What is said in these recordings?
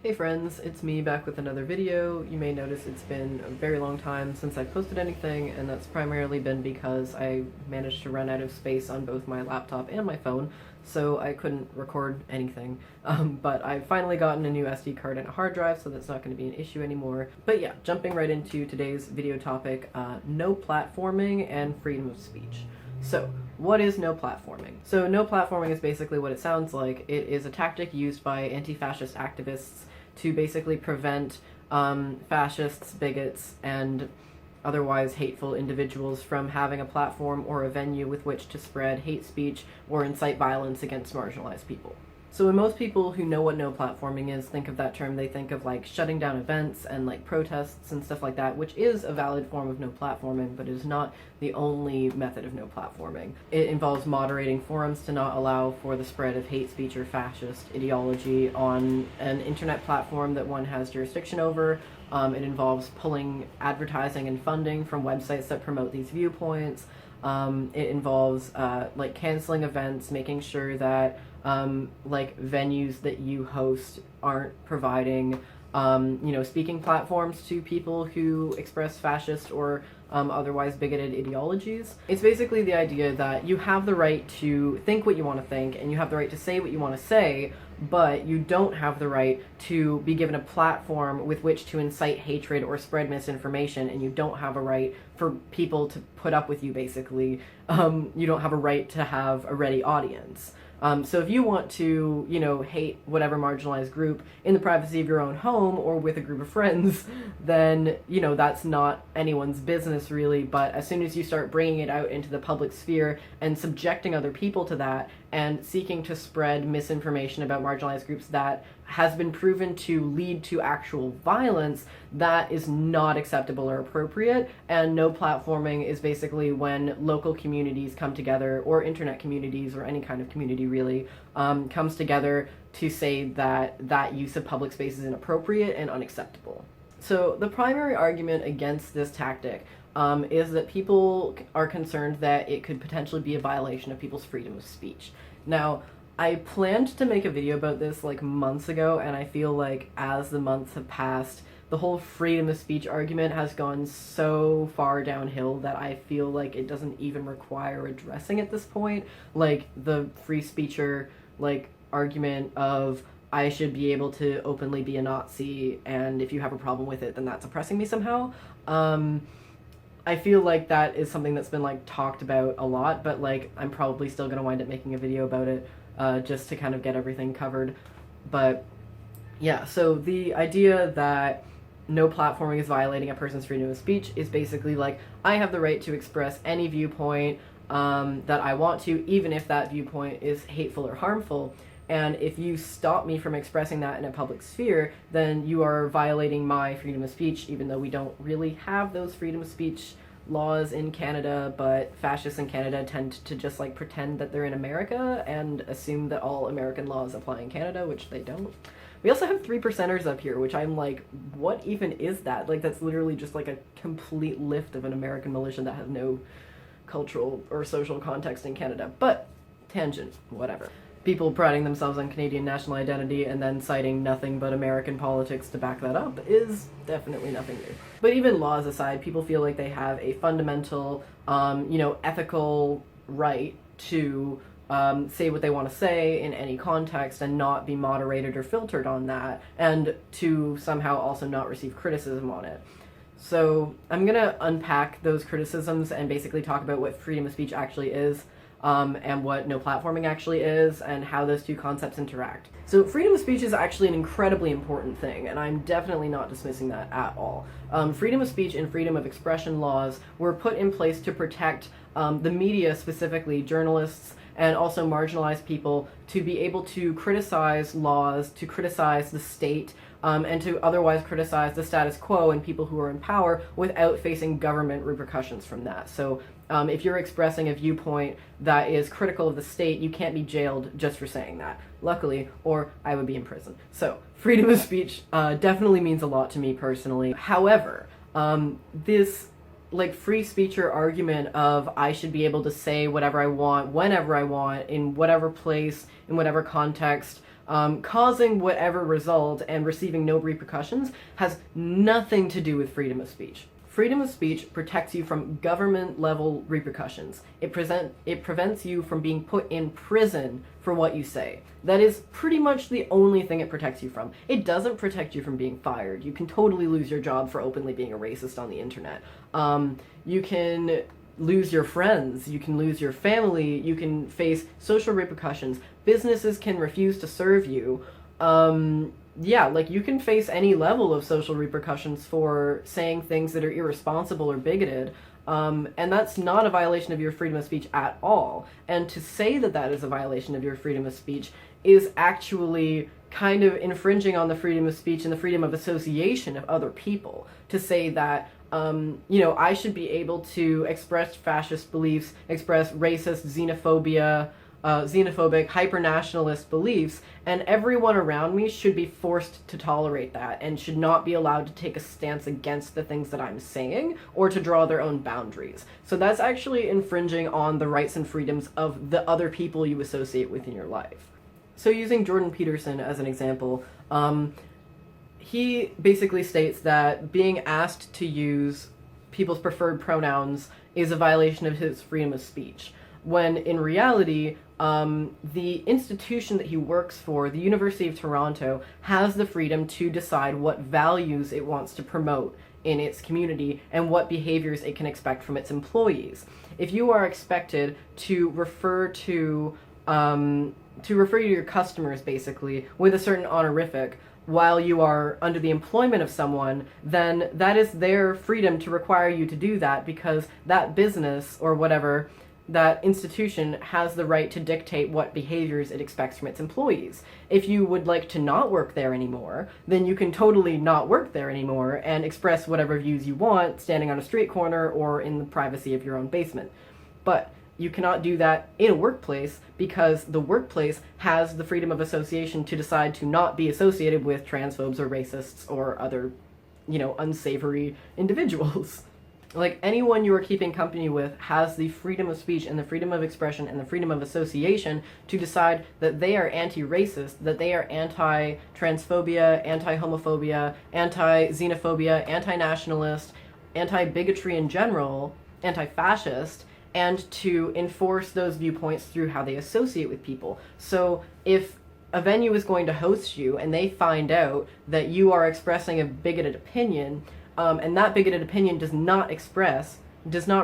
Hey friends, it's me back with another video. You may notice it's been a very long time since I've posted anything, and that's primarily been because I managed to run out of space on both my laptop and my phone, so I couldn't record anything. But I've finally gotten a new SD card and a hard drive, so that's not going to be an issue anymore. But yeah, jumping right into today's video topic, no platforming and freedom of speech. So, what is no platforming? So, no platforming is basically what it sounds like. It is a tactic used by anti-fascist activists to basically prevent fascists, bigots, and otherwise hateful individuals from having a platform or a venue with which to spread hate speech or incite violence against marginalized people. So when most people who know what no platforming is think of that term, they think of like shutting down events and like protests and stuff like that, which is a valid form of no platforming, but is not the only method of no platforming. It involves moderating forums to not allow for the spread of hate speech or fascist ideology on an internet platform that one has jurisdiction over. It involves pulling advertising and funding from websites that promote these viewpoints. It involves like canceling events, making sure that like venues that you host aren't providing speaking platforms to people who express fascist or otherwise bigoted ideologies. It's basically the idea that you have the right to think what you want to think and you have the right to say what you want to say, but you don't have the right to be given a platform with which to incite hatred or spread misinformation, and you don't have a right for people to put up with you, basically. You don't have a right to have a ready audience. So if you want to, hate whatever marginalized group in the privacy of your own home or with a group of friends, then, that's not anyone's business really. But as soon as you start bringing it out into the public sphere and subjecting other people to that and seeking to spread misinformation about marginalized groups that has been proven to lead to actual violence, that is not acceptable or appropriate. And no platforming is basically when local communities come together, or internet communities, or any kind of community really, comes together to say that that use of public space is inappropriate and unacceptable. So the primary argument against this tactic is that people are concerned that it could potentially be a violation of people's freedom of speech. Now, I planned to make a video about this like months ago, and I feel like as the months have passed, the whole freedom of speech argument has gone so far downhill that I feel like it doesn't even require addressing at this point. Like the free speecher argument of I should be able to openly be a Nazi, and if you have a problem with it, then that's oppressing me somehow. I feel like that is something that's been talked about a lot, but I'm probably still gonna wind up making a video about it just to kind of get everything covered. But yeah, so the idea that no platforming is violating a person's freedom of speech is basically I have the right to express any viewpoint that I want to, even if that viewpoint is hateful or harmful. And if you stop me from expressing that in a public sphere, then you are violating my freedom of speech, even though we don't really have those freedom of speech laws in Canada, but fascists in Canada tend to just pretend that they're in America and assume that all American laws apply in Canada, which they don't. We also have 3%ers up here, which I'm what even is that? That's literally just a complete lift of an American militia that has no cultural or social context in Canada. But tangent, whatever. People priding themselves on Canadian national identity and then citing nothing but American politics to back that up is definitely nothing new. But even laws aside, people feel like they have a fundamental, ethical right to say what they want to say in any context and not be moderated or filtered on that, and to somehow also not receive criticism on it. So I'm going to unpack those criticisms and basically talk about what freedom of speech actually is, and what no platforming actually is, and how those two concepts interact. So freedom of speech is actually an incredibly important thing, and I'm definitely not dismissing that at all. Freedom of speech and freedom of expression laws were put in place to protect the media, specifically journalists, and also marginalized people, to be able to criticize laws, to criticize the state, and to otherwise criticize the status quo and people who are in power without facing government repercussions from that. So if you're expressing a viewpoint that is critical of the state, you can't be jailed just for saying that, luckily, or I would be in prison. So freedom of speech definitely means a lot to me personally. However, this free speech or argument of I should be able to say whatever I want, whenever I want, in whatever place, in whatever context, causing whatever result and receiving no repercussions has nothing to do with freedom of speech. Freedom of speech protects you from government-level repercussions. It prevents you from being put in prison for what you say. That is pretty much the only thing it protects you from. It doesn't protect you from being fired. You can totally lose your job for openly being a racist on the internet. You can lose your friends, you can lose your family, you can face social repercussions. Businesses can refuse to serve you. Yeah, like you can face any level of social repercussions for saying things that are irresponsible or bigoted, and that's not a violation of your freedom of speech at all. And to say that that is a violation of your freedom of speech is actually kind of infringing on the freedom of speech and the freedom of association of other people. To say that, you know, I should be able to express fascist beliefs, express racist, xenophobic, hyper-nationalist beliefs, and everyone around me should be forced to tolerate that and should not be allowed to take a stance against the things that I'm saying or to draw their own boundaries. So that's actually infringing on the rights and freedoms of the other people you associate with in your life. So using Jordan Peterson as an example, he basically states that being asked to use people's preferred pronouns is a violation of his freedom of speech, when in reality, the institution that he works for, the University of Toronto, has the freedom to decide what values it wants to promote in its community and what behaviors it can expect from its employees. If you are expected to refer to your customers basically with a certain honorific while you are under the employment of someone, then that is their freedom to require you to do that, because that business or whatever, that institution has the right to dictate what behaviors it expects from its employees. If you would like to not work there anymore, then you can totally not work there anymore and express whatever views you want standing on a street corner or in the privacy of your own basement. But you cannot do that in a workplace, because the workplace has the freedom of association to decide to not be associated with transphobes or racists or other, you know, unsavory individuals. Like, anyone you are keeping company with has the freedom of speech and the freedom of expression and the freedom of association to decide that they are anti-racist, that they are anti-transphobia, anti-homophobia, anti-xenophobia, anti-nationalist, anti-bigotry in general, anti-fascist, and to enforce those viewpoints through how they associate with people. So if a venue is going to host you and they find out that you are expressing a bigoted opinion, and that bigoted opinion does not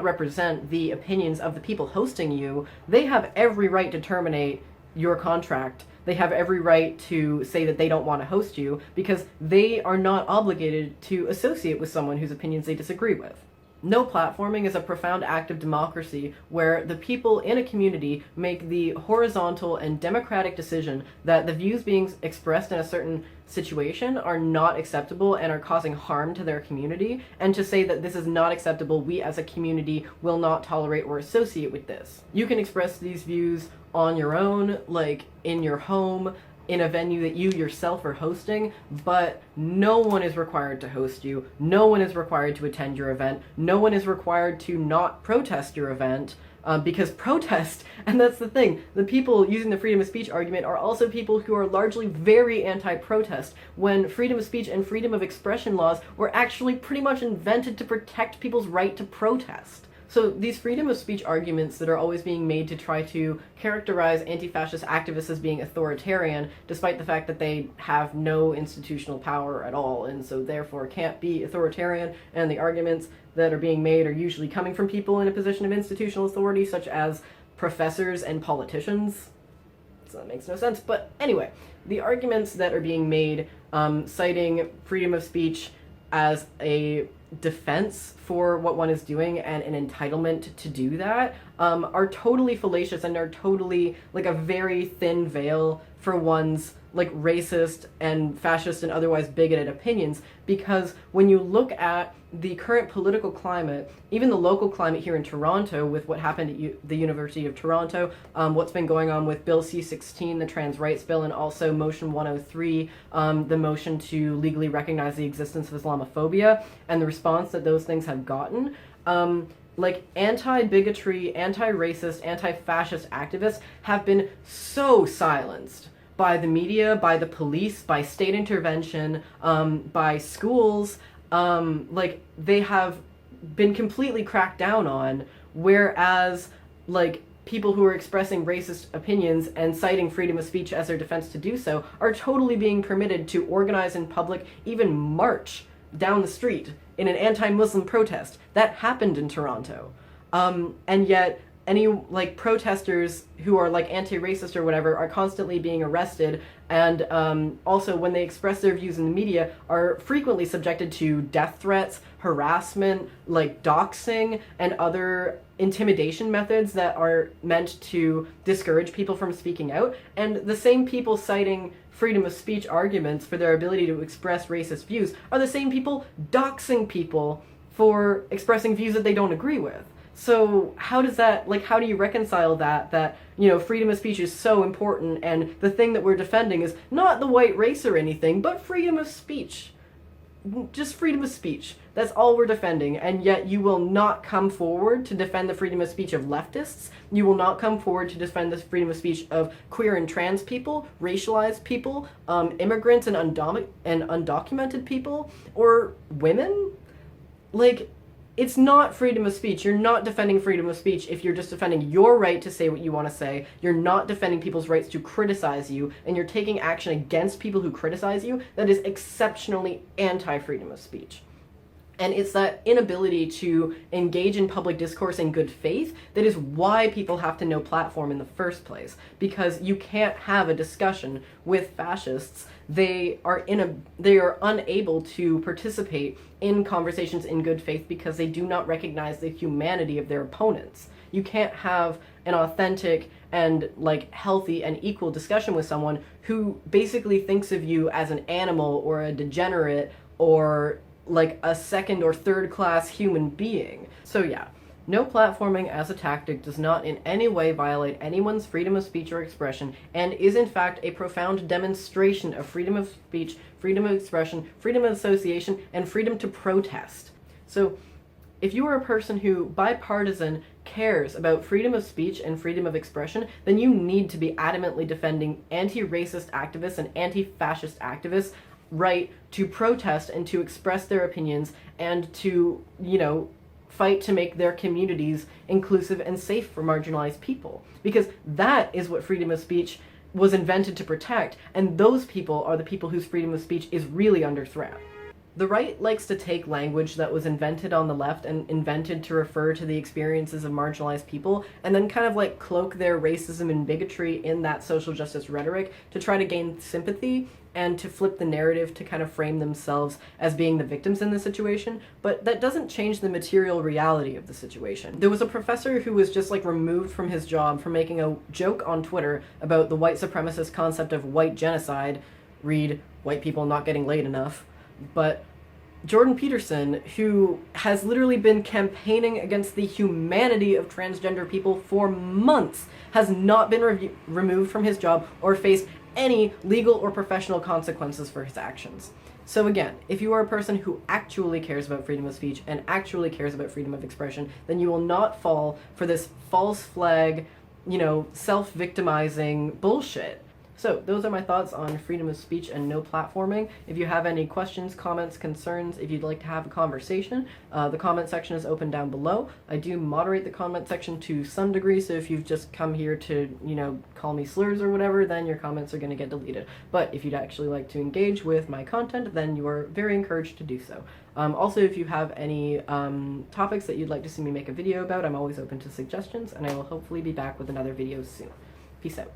represent the opinions of the people hosting you, they have every right to terminate your contract. They have every right to say that they don't want to host you, because they are not obligated to associate with someone whose opinions they disagree with. No platforming is a profound act of democracy where the people in a community make the horizontal and democratic decision that the views being expressed in a certain situation are not acceptable and are causing harm to their community, and to say that this is not acceptable, we as a community will not tolerate or associate with this. You can express these views on your own, like in your home, in a venue that you yourself are hosting, but no one is required to host you. No one is required to attend your event. No one is required to not protest your event, because protest, and that's the thing, the people using the freedom of speech argument are also people who are largely very anti-protest, when freedom of speech and freedom of expression laws were actually pretty much invented to protect people's right to protest. So these freedom of speech arguments that are always being made to try to characterize anti-fascist activists as being authoritarian, despite the fact that they have no institutional power at all, and so therefore can't be authoritarian, and the arguments that are being made are usually coming from people in a position of institutional authority, such as professors and politicians. So that makes no sense. But anyway, the arguments that are being made citing freedom of speech as a defense for what one is doing and an entitlement to do that are totally fallacious and are totally like a very thin veil for one's like racist and fascist and otherwise bigoted opinions, because when you look at the current political climate, even the local climate here in Toronto with what happened at the University of Toronto, what's been going on with Bill C-16, the trans rights bill, and also Motion 103, the motion to legally recognize the existence of Islamophobia, and the response that those things have gotten, like anti-bigotry, anti-racist, anti-fascist activists have been so silenced by the media, by the police, by state intervention, by schools. Like, they have been completely cracked down on, whereas, like, people who are expressing racist opinions and citing freedom of speech as their defense to do so are totally being permitted to organize in public, even march down the street in an anti-Muslim protest. That happened in Toronto. And yet, any, like, protesters who are, like, anti-racist or whatever are constantly being arrested, and also when they express their views in the media are frequently subjected to death threats, harassment, like doxing, and other intimidation methods that are meant to discourage people from speaking out. And the same people citing freedom of speech arguments for their ability to express racist views are the same people doxing people for expressing views that they don't agree with. So how does that, like, how do you reconcile that, you know, freedom of speech is so important, and the thing that we're defending is not the white race or anything, but freedom of speech. Just freedom of speech. That's all we're defending, and yet you will not come forward to defend the freedom of speech of leftists. You will not come forward to defend the freedom of speech of queer and trans people, racialized people, immigrants and undocumented people, or women. Like, it's not freedom of speech. You're not defending freedom of speech if you're just defending your right to say what you want to say. You're not defending people's rights to criticize you, and you're taking action against people who criticize you. That is exceptionally anti-freedom of speech. And it's that inability to engage in public discourse in good faith that is why people have to know platform in the first place. Because you can't have a discussion with fascists. They are unable to participate in conversations in good faith because they do not recognize the humanity of their opponents. You can't have an authentic and, like, healthy and equal discussion with someone who basically thinks of you as an animal or a degenerate or like a second or third class human being. So yeah, no platforming as a tactic does not in any way violate anyone's freedom of speech or expression, and is in fact a profound demonstration of freedom of speech, freedom of expression, freedom of association, and freedom to protest. So if you are a person who, bipartisan, cares about freedom of speech and freedom of expression, then you need to be adamantly defending anti-racist activists and anti-fascist activists' right to protest and to express their opinions and to, you know, fight to make their communities inclusive and safe for marginalized people. Because that is what freedom of speech was invented to protect, and those people are the people whose freedom of speech is really under threat. The right likes to take language that was invented on the left and invented to refer to the experiences of marginalized people, and then kind of like cloak their racism and bigotry in that social justice rhetoric to try to gain sympathy and to flip the narrative to kind of frame themselves as being the victims in the situation, but that doesn't change the material reality of the situation. There was a professor who was just, like, removed from his job for making a joke on Twitter about the white supremacist concept of white genocide, read, white people not getting laid enough, but Jordan Peterson, who has literally been campaigning against the humanity of transgender people for months, has not been removed from his job or faced any legal or professional consequences for his actions. So again, if you are a person who actually cares about freedom of speech and actually cares about freedom of expression, then you will not fall for this false flag, you know, self-victimizing bullshit. So those are my thoughts on freedom of speech and no platforming. If you have any questions, comments, concerns, if you'd like to have a conversation, the comment section is open down below. I do moderate the comment section to some degree, so if you've just come here to, you know, call me slurs or whatever, then your comments are going to get deleted. But if you'd actually like to engage with my content, then you are very encouraged to do so. Also, if you have any topics that you'd like to see me make a video about, I'm always open to suggestions, and I will hopefully be back with another video soon. Peace out.